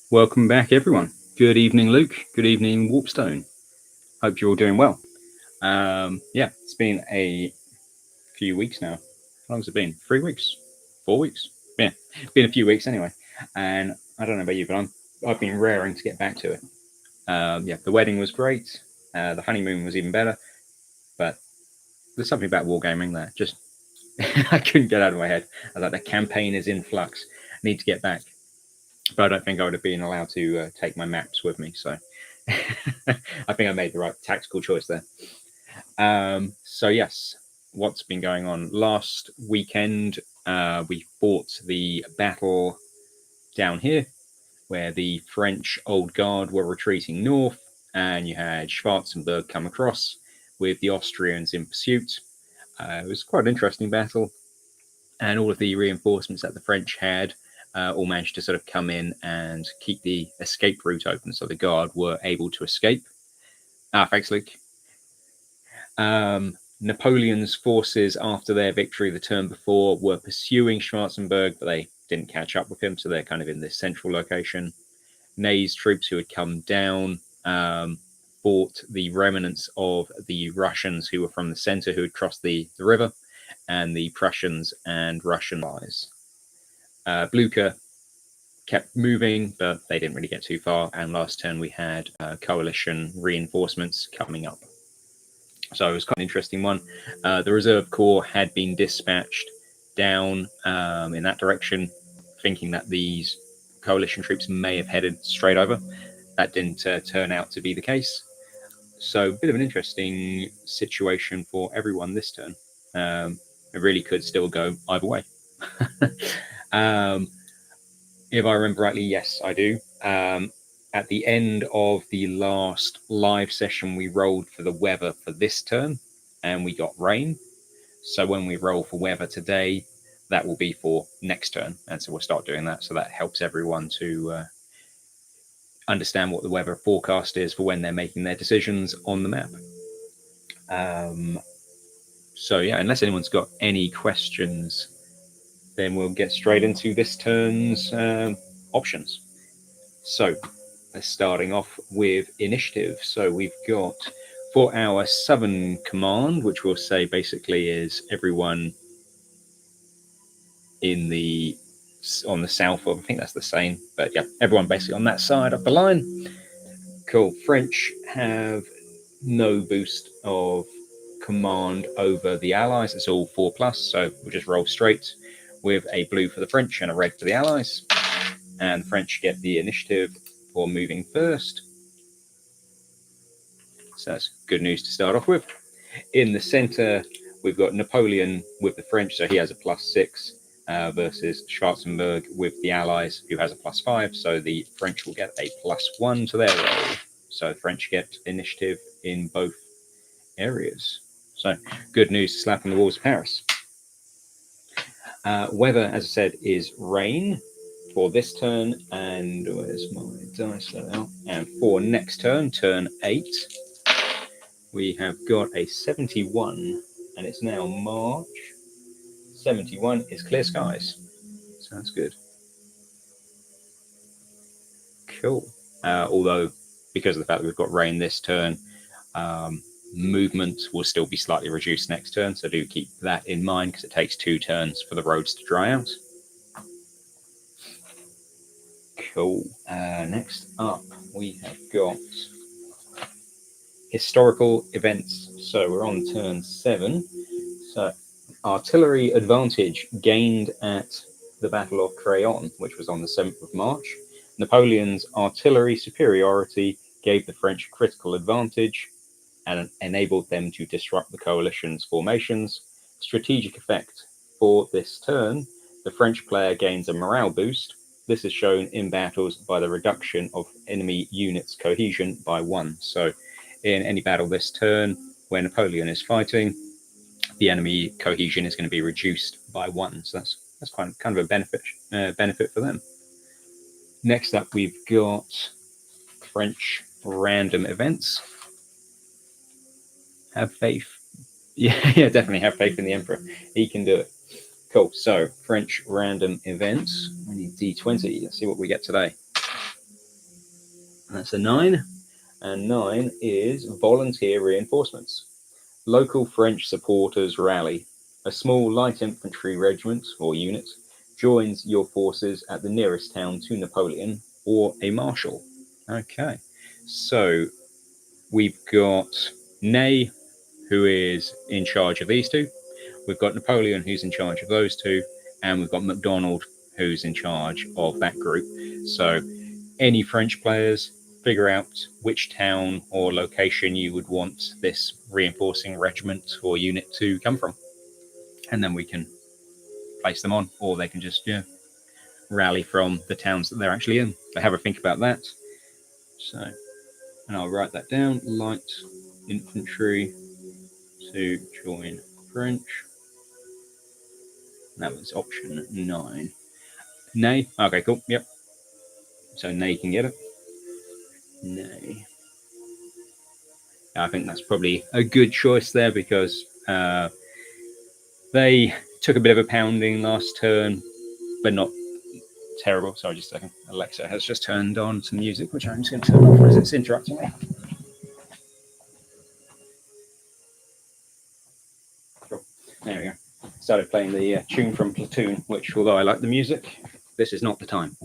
Welcome back, everyone. Good evening, Luke. Good evening, Warpstone. Hope you're all doing well. Yeah, it's been a few weeks now. How long has it been? 3 weeks? 4 weeks? Yeah, it's been a few weeks anyway. And I don't know about you, but I've been raring to get back to it. Yeah, the wedding was great. The honeymoon was even better. But there's something about wargaming that just I couldn't get out of my head. I was like, the campaign is in flux. I need to get back. But I don't think I would have been allowed to take my maps with me. So I think I made the right tactical choice there. So yes, what's been going on? Last weekend, we fought the battle down here, where the French Old Guard were retreating north, and you had Schwarzenberg come across with the Austrians in pursuit. It was quite an interesting battle, and all of the reinforcements that the French had all managed to sort of come in and keep the escape route open, so the Guard were able to escape. Thanks, Luke. Napoleon's forces, after their victory the turn before, were pursuing Schwarzenberg, but they didn't catch up with him, so they're kind of in this central location. Ney's troops, who had come down, fought the remnants of the Russians who were from the center, who had crossed the river, and the Prussians and Russian allies. Blucher kept moving, but they didn't really get too far, and last turn we had coalition reinforcements coming up. So it was quite an interesting one. The reserve corps had been dispatched down in that direction, thinking that these coalition troops may have headed straight over. That didn't turn out to be the case. So a bit of an interesting situation for everyone this turn. It really could still go either way. If I remember rightly, yes, I do. At the end of the last live session, we rolled for the weather for this turn, and we got rain. So when we roll for weather today, that will be for next turn. And so we'll start doing that. So that helps everyone to understand what the weather forecast is for when they're making their decisions on the map. So yeah, unless anyone's got any questions, then we'll get straight into this turn's options. So starting off with initiative. So we've got for our southern command, which we'll say basically is everyone on the south of, I think that's the same, but yeah, everyone basically on that side of the line. Cool. French have no boost of command over the allies. It's all 4+, so we'll just roll straight with a blue for the French and a red for the allies. And the French get the initiative for moving first. So that's good news to start off with. In the center, we've got Napoleon with the French, so he has a +6 versus Schwarzenberg with the Allies, who has a +5. So the French will get a +1 to their roll. So the French get initiative in both areas. So good news to slap on the walls of Paris. Weather, as I said, is rain for this turn, and where's my dice out? And for next turn, turn 8, we have got a 71, and it's now March. 71 is clear skies. Sounds good. Cool. Although, because of the fact that we've got rain this turn, movement will still be slightly reduced next turn, so do keep that in mind, because it takes 2 turns for the roads to dry out. Cool. Next up, we have got historical events. So we're on turn 7. So artillery advantage gained at the Battle of Crayon, which was on the 7th of March. Napoleon's artillery superiority gave the French critical advantage and enabled them to disrupt the coalition's formations. Strategic effect for this turn, the French player gains a morale boost. This is shown in battles by the reduction of enemy units' cohesion by 1. So in any battle this turn, where Napoleon is fighting, the enemy cohesion is going to be reduced by 1. So that's kind of a benefit for them. Next up, we've got French random events. Have faith. Yeah, definitely have faith in the Emperor. He can do it. Cool. So French random events. We need D20. Let's see what we get today. That's a 9. And 9 is volunteer reinforcements. Local French supporters rally. A small light infantry regiment or unit joins your forces at the nearest town to Napoleon or a marshal. Okay, so we've got Ney, who is in charge of these two. We've got Napoleon, who's in charge of those two. And we've got MacDonald, who's in charge of that group. So any French players, figure out which town or location you would want this reinforcing regiment or unit to come from. And then we can place them on, or they can just rally from the towns that they're actually in. So have a think about that. So, and I'll write that down. Light infantry to join French. That was option 9. Ney. Okay, cool. Yep. So Ney can get it. Ney. I think that's probably a good choice there because they took a bit of a pounding last turn, but not terrible. Sorry, just a second. Alexa has just turned on some music, which I'm just going to turn off as it's interrupting me. Cool. There we go. Started playing the tune from Platoon, which, although I like the music, this is not the time.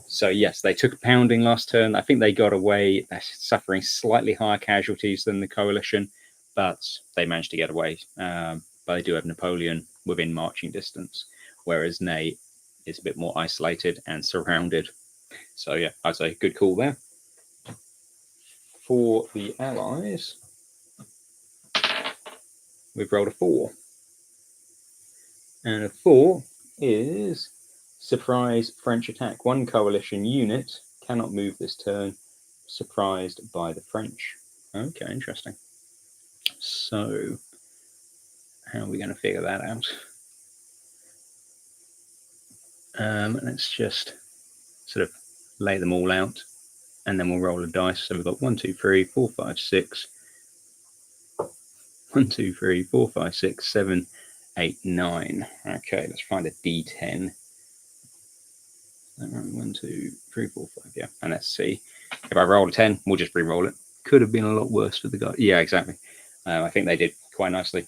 So yes, they took a pounding last turn. I think they got away. They're suffering slightly higher casualties than the coalition, but they managed to get away. But they do have Napoleon within marching distance, whereas Ney is a bit more isolated and surrounded. So yeah, I'd say good call there. For the Allies, we've rolled a 4. And a 4 is surprise French attack. One coalition unit cannot move this turn, surprised by the French. Okay, interesting. So, how are we going to figure that out? Let's just sort of lay them all out, and then we'll roll a dice. So we've got 1, 2, 3, 4, 5, 6. 1, 2, 3, 4, 5, 6, 7, 8, 9. Okay, let's find a D10. 1, 2, 3, 4, 5. Yeah, and let's see. If I roll a 10, we'll just re-roll it. Could have been a lot worse for the guy. Yeah, exactly. I think they did quite nicely.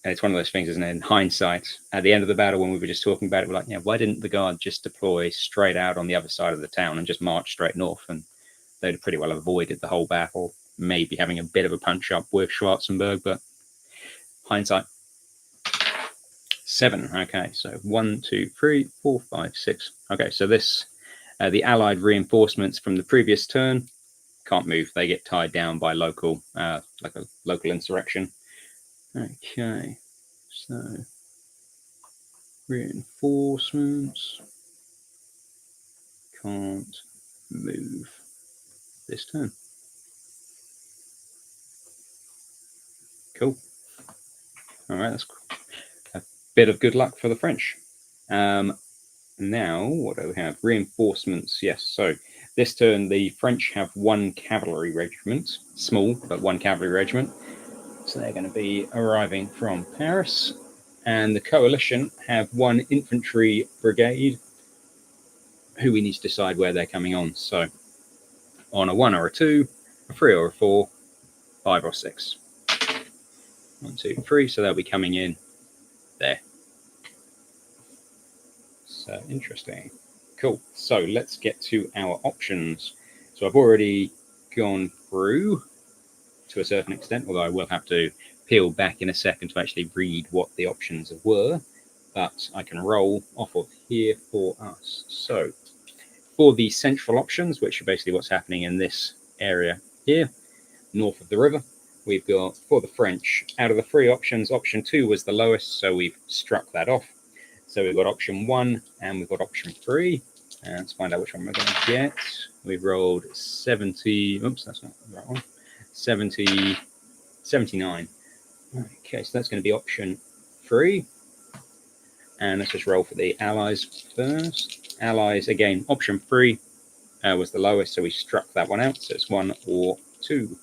And it's one of those things, isn't it? In hindsight, at the end of the battle, when we were just talking about it, we're like, yeah, why didn't the guard just deploy straight out on the other side of the town and just march straight north? And they'd pretty well avoided the whole battle, maybe having a bit of a punch up with Schwarzenberg, but hindsight. 7. Okay, so 1, 2, 3, 4, 5, 6. Okay, so this, the Allied reinforcements from the previous turn can't move. They get tied down by local, like a local insurrection. Okay, so reinforcements can't move this turn. Cool. All right, that's a bit of good luck for the French. Now, what do we have? Reinforcements, yes. So this turn, the French have 1 cavalry regiment, small, but 1 cavalry regiment. So they're going to be arriving from Paris. And the coalition have 1 infantry brigade, who we need to decide where they're coming on. So on a 1 or a 2, a 3 or a 4, 5 or 6. 1, 2, 3. So they'll be coming in there. So interesting. Cool. So let's get to our options. So I've already gone through to a certain extent, although I will have to peel back in a second to actually read what the options were. But I can roll off of here for us. So for the central options, which are basically what's happening in this area here, north of the river, we've got, for the French, out of the 3 options, option 2 was the lowest, so we've struck that off. So we've got option 1 and we've got option 3. And let's find out which one we're going to get. We've rolled 70. Oops, that's not the right one. 70, 79. Okay, so that's going to be option 3. And let's just roll for the Allies first. Allies, again, option 3 was the lowest, so we struck that one out. So it's 1 or 2.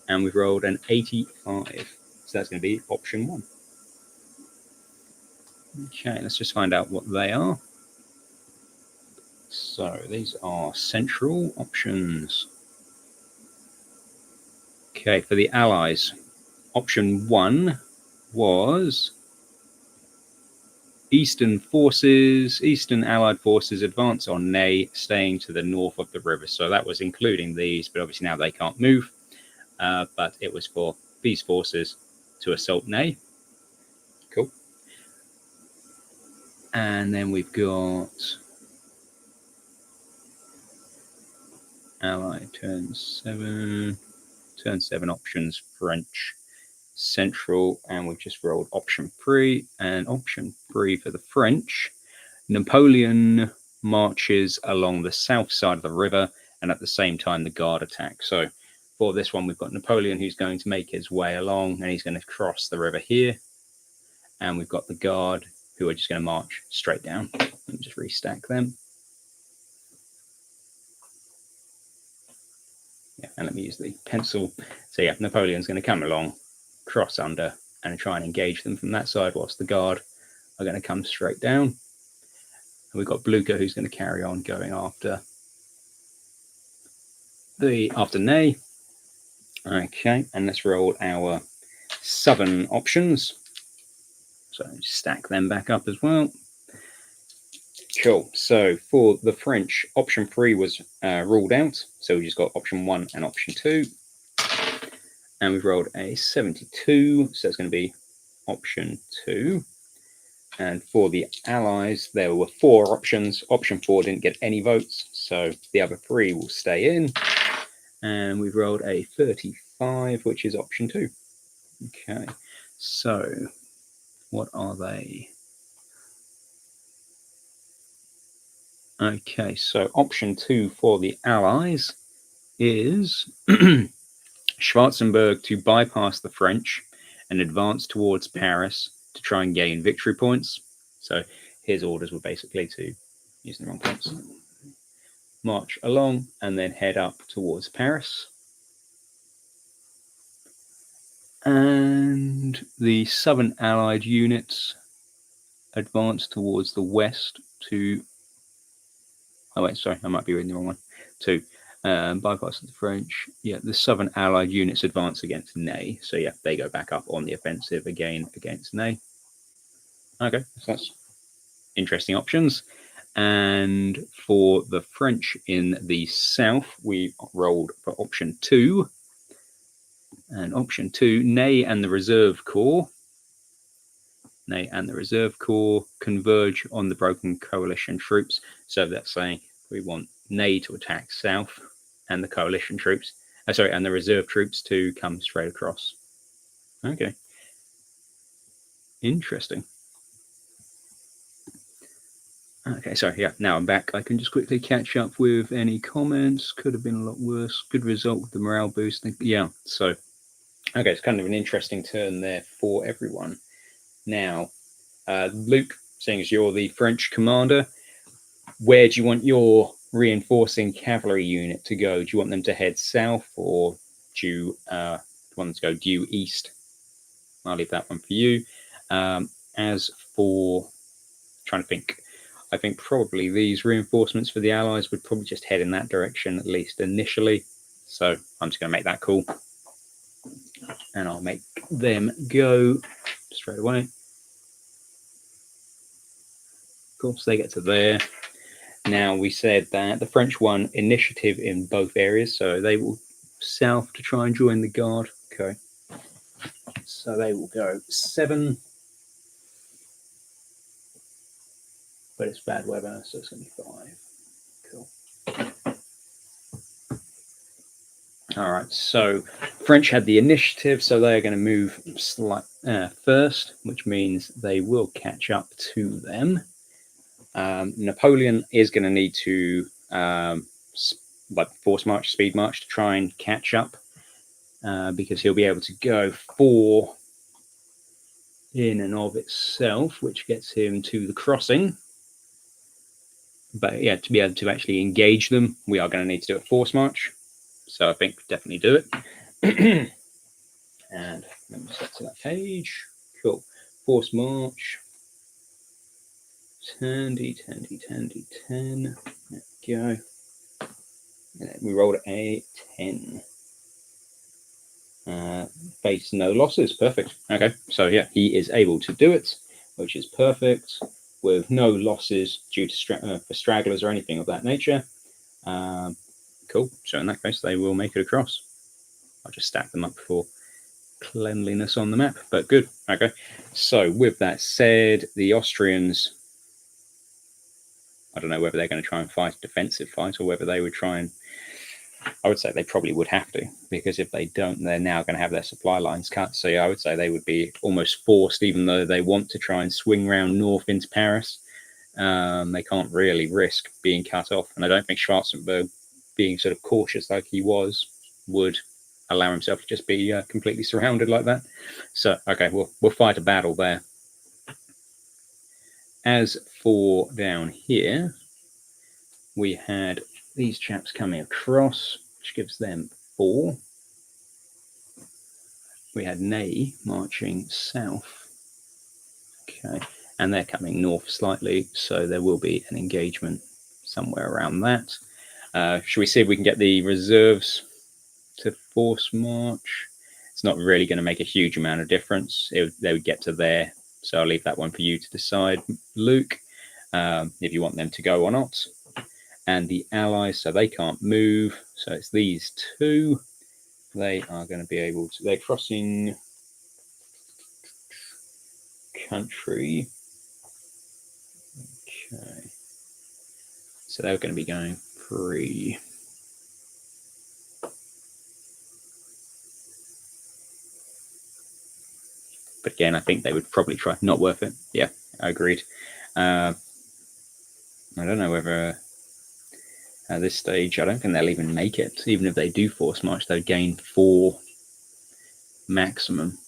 And we've rolled an 85. So that's going to be option 1. Okay, let's just find out what they are. So these are central options. Okay, for the Allies, option 1 was Eastern Allied forces advance on Ney, staying to the north of the river. So that was including these, but obviously now they can't move. But it was for these forces to assault Ney. Cool. And then we've got Allied turn 7 options, French central, and we've just rolled option 3. And option 3 for the French, Napoleon marches along the south side of the river, and at the same time the guard attack. So for this one, we've got Napoleon who's going to make his way along, and he's going to cross the river here. And we've got the guard who are just going to march straight down. Let me just restack them. Yeah, and let me use the pencil. So yeah, Napoleon's going to come along, cross under, and try and engage them from that side, whilst the guard are going to come straight down. And we've got Blucher who's going to carry on going after Ney. Okay, and let's roll our southern options. So just stack them back up as well. Cool. So for the French, option 3 was ruled out. So we just got option 1 and option 2. And we've rolled a 72. So it's going to be option 2. And for the Allies, there were 4 options. Option 4 didn't get any votes. So the other 3 will stay in. And we've rolled a 35, which is option 2. Okay. So what are they? Okay, so option 2 for the Allies is Schwarzenberg to bypass the French and advance towards Paris to try and gain victory points. So his orders were basically to, using the wrong points, march along and then head up towards Paris. And the Southern Allied units advance towards the west to... Oh, wait, sorry, I might be reading the wrong one. To bypass the French. Yeah, the Southern Allied units advance against Ney. So, yeah, they go back up on the offensive again against Ney. Okay, so that's interesting options. And for the French in the south, we rolled for option 2. And option 2, Ney and the Reserve Corps. Ney and the Reserve Corps converge on the broken coalition troops. So that's saying we want Ney to attack south and the coalition troops, and the reserve troops to come straight across. Okay. Interesting. Okay, so yeah, now I'm back. I can just quickly catch up with any comments. Could have been a lot worse. Good result with the morale boost. Yeah, so, okay, it's kind of an interesting turn there for everyone. Now, Luke, seeing as you're the French commander, where do you want your reinforcing cavalry unit to go? Do you want them to head south, or do you want them to go due east? I'll leave that one for you. As for trying to think, I think probably these reinforcements for the Allies would probably just head in that direction, at least initially. So I'm just going to make that call. And I'll make them go straight away. Cool, so they get to there. Now, we said that the French won initiative in both areas, so they will south to try and join the Guard. Okay. So they will go 7. But it's bad weather, so it's going to be 5. Cool. All right, so French had the initiative, so they're going to move first, which means they will catch up to them. Napoleon is going to need to force march, speed march to try and catch up, because he'll be able to go 4 in and of itself, which gets him to the crossing. But yeah, to be able to actually engage them, we are going to need to do a force march. So I think definitely do it. And let me set to that page. Cool. Force march. 10. There we go. And we rolled a 10. Face no losses. Perfect. Okay, so yeah, he is able to do it, which is perfect, with no losses due to for stragglers or anything of that nature. Cool. So in that case, they will make it across. I'll just stack them up for cleanliness on the map, but good. Okay, so with that said, the Austrians, I don't know whether they're going to try and fight a defensive fight or whether they would try and, I would say they probably would have to, because if they don't, they're now going to have their supply lines cut. So yeah, I would say they would be almost forced, even though they want to try and swing round north into Paris. They can't really risk being cut off, and I don't think Schwarzenberg, being sort of cautious like he was, would allow himself to just be completely surrounded like that. So okay, we'll fight a battle there. As for down here, we had these chaps coming across, which gives them 4. We had Ney marching south. Okay, and they're coming north slightly, so there will be an engagement somewhere around that. Should we see if we can get the reserves to force march? It's not really going to make a huge amount of difference. They would get to there, so I'll leave that one for you to decide, Luke, if you want them to go or not. And the allies, so they can't move, so it's these two. They are going to be able to, they're crossing country. Okay, so they're going to be going free. But again, I think they would probably try. Not worth it. Yeah, agreed. I don't know whether at this stage, I don't think they'll even make it. Even if they do force march, they'll gain 4 maximum.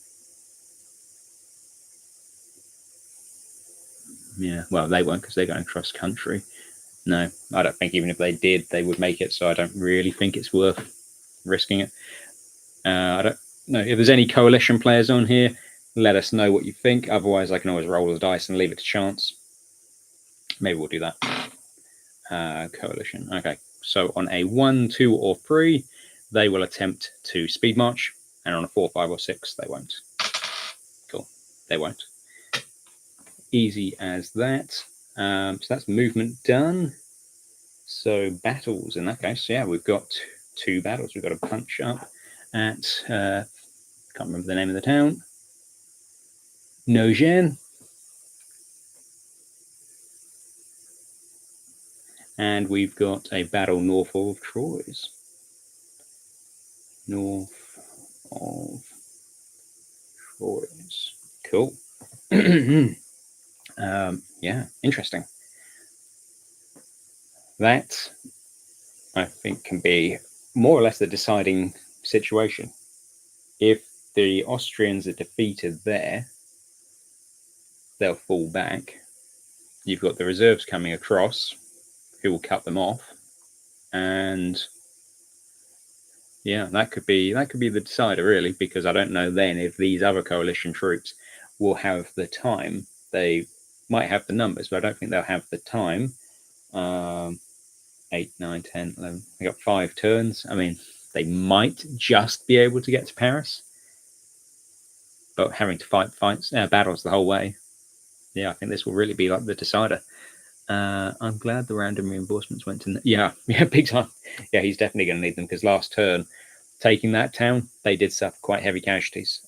Yeah, well, they won't because they're going cross country. No, I don't think even if they did, they would make it. So I don't really think it's worth risking it. I don't know if there's any coalition players on here. Let us know what you think. Otherwise, I can always roll the dice and leave it to chance. Maybe we'll do that. Coalition. Okay. So on a 1, 2, or 3, they will attempt to speed march, and on a 4, 5, or 6, they won't. Cool. They won't. Easy as that. So that's movement done. So battles in that case. Yeah, we've got 2 battles. We've got a punch up at can't remember the name of the town. Nogent. And we've got a battle north of Troyes. North of Troyes. Cool. Yeah, interesting. That, I think, can be more or less the deciding situation. If the Austrians are defeated there, they'll fall back. You've got the reserves coming across, who will cut them off, and yeah, that could be the decider, really, because I don't know then if these other coalition troops will have the time. They might have the numbers, but I don't think they'll have the time. 8, 9, 10, 11. They got 5 turns. I mean, they might just be able to get to Paris, but having to fight battles the whole way. Yeah, I think this will really be like the decider. I'm glad the random reinforcements went to. Yeah, big time. Yeah, he's definitely going to need them because last turn, taking that town, they did suffer quite heavy casualties.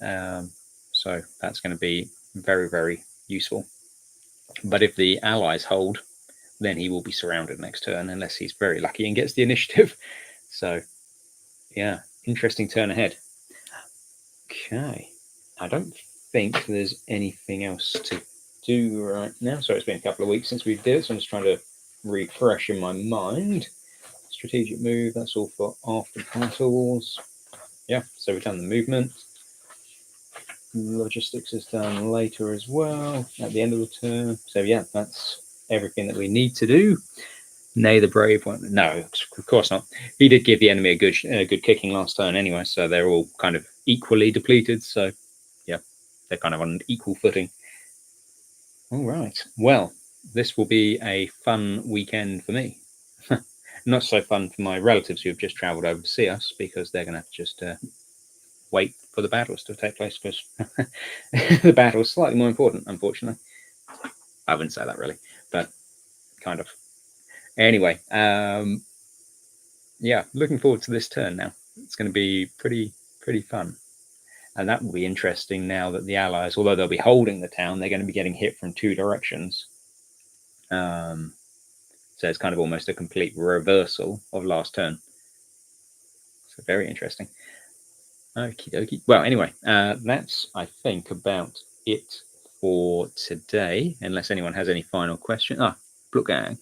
So that's going to be very, very useful. But if the allies hold, then he will be surrounded next turn unless he's very lucky and gets the initiative. So, yeah, interesting turn ahead. Okay, I don't think there's anything else to do right now. So it's been a couple of weeks since we did it, so I'm just trying to refresh in my mind. Strategic move, that's all for after battles. Yeah, so we've done the movement. Logistics is done later as well, at the end of the turn. So yeah, that's everything that we need to do. Nay, the brave one. No, of course not. He did give the enemy a good kicking last turn anyway, so they're all kind of equally depleted. So yeah, they're kind of on an equal footing. All right. Well, this will be a fun weekend for me. Not so fun for my relatives who have just travelled over to see us, because they're going to have to just wait for the battles to take place, because the battle's slightly more important, unfortunately. I wouldn't say that really, but kind of. Anyway, yeah, looking forward to this turn now. It's going to be pretty fun. And that will be interesting now that the Allies, although they'll be holding the town, they're going to be getting hit from 2 directions. So it's kind of almost a complete reversal of last turn. So very interesting. Okie dokie. Well, anyway, that's, I think, about it for today, unless anyone has any final question. Blookgang,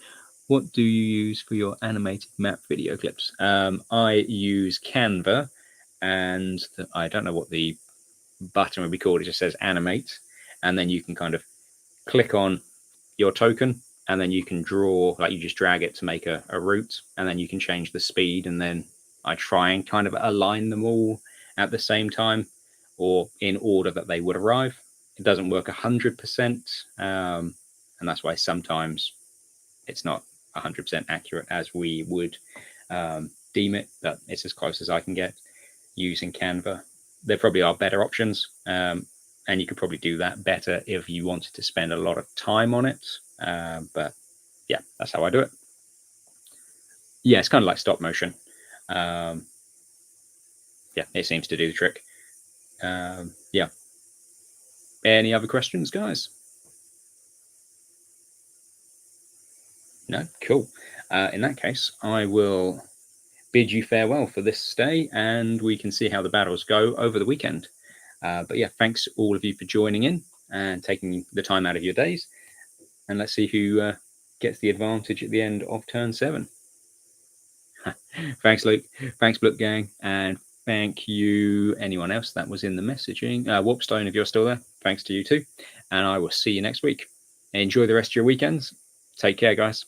what do you use for your animated map video clips? I use Canva, and I don't know what the button would be called. It just says animate, and then you can kind of click on your token, and then you can draw, like you just drag it to make a route, and then you can change the speed, and then I try and kind of align them all at the same time or in order that they would arrive. It doesn't work 100%, and that's why sometimes it's not 100% accurate as we would deem it, but it's as close as I can get using Canva. There probably are better options, and you could probably do that better if you wanted to spend a lot of time on it. But yeah, that's how I do it. Yeah, it's kind of like stop motion. Yeah, it seems to do the trick. Yeah. Any other questions, guys? No? Cool. In that case, I will bid you farewell for this day, and we can see how the battles go over the weekend. But yeah, thanks all of you for joining in and taking the time out of your days. And let's see who gets the advantage at the end of turn 7. Thanks, Luke. Thanks, Blook Gang. And thank you, anyone else that was in the messaging. Warpstone, if you're still there, thanks to you too. And I will see you next week. Enjoy the rest of your weekends. Take care, guys.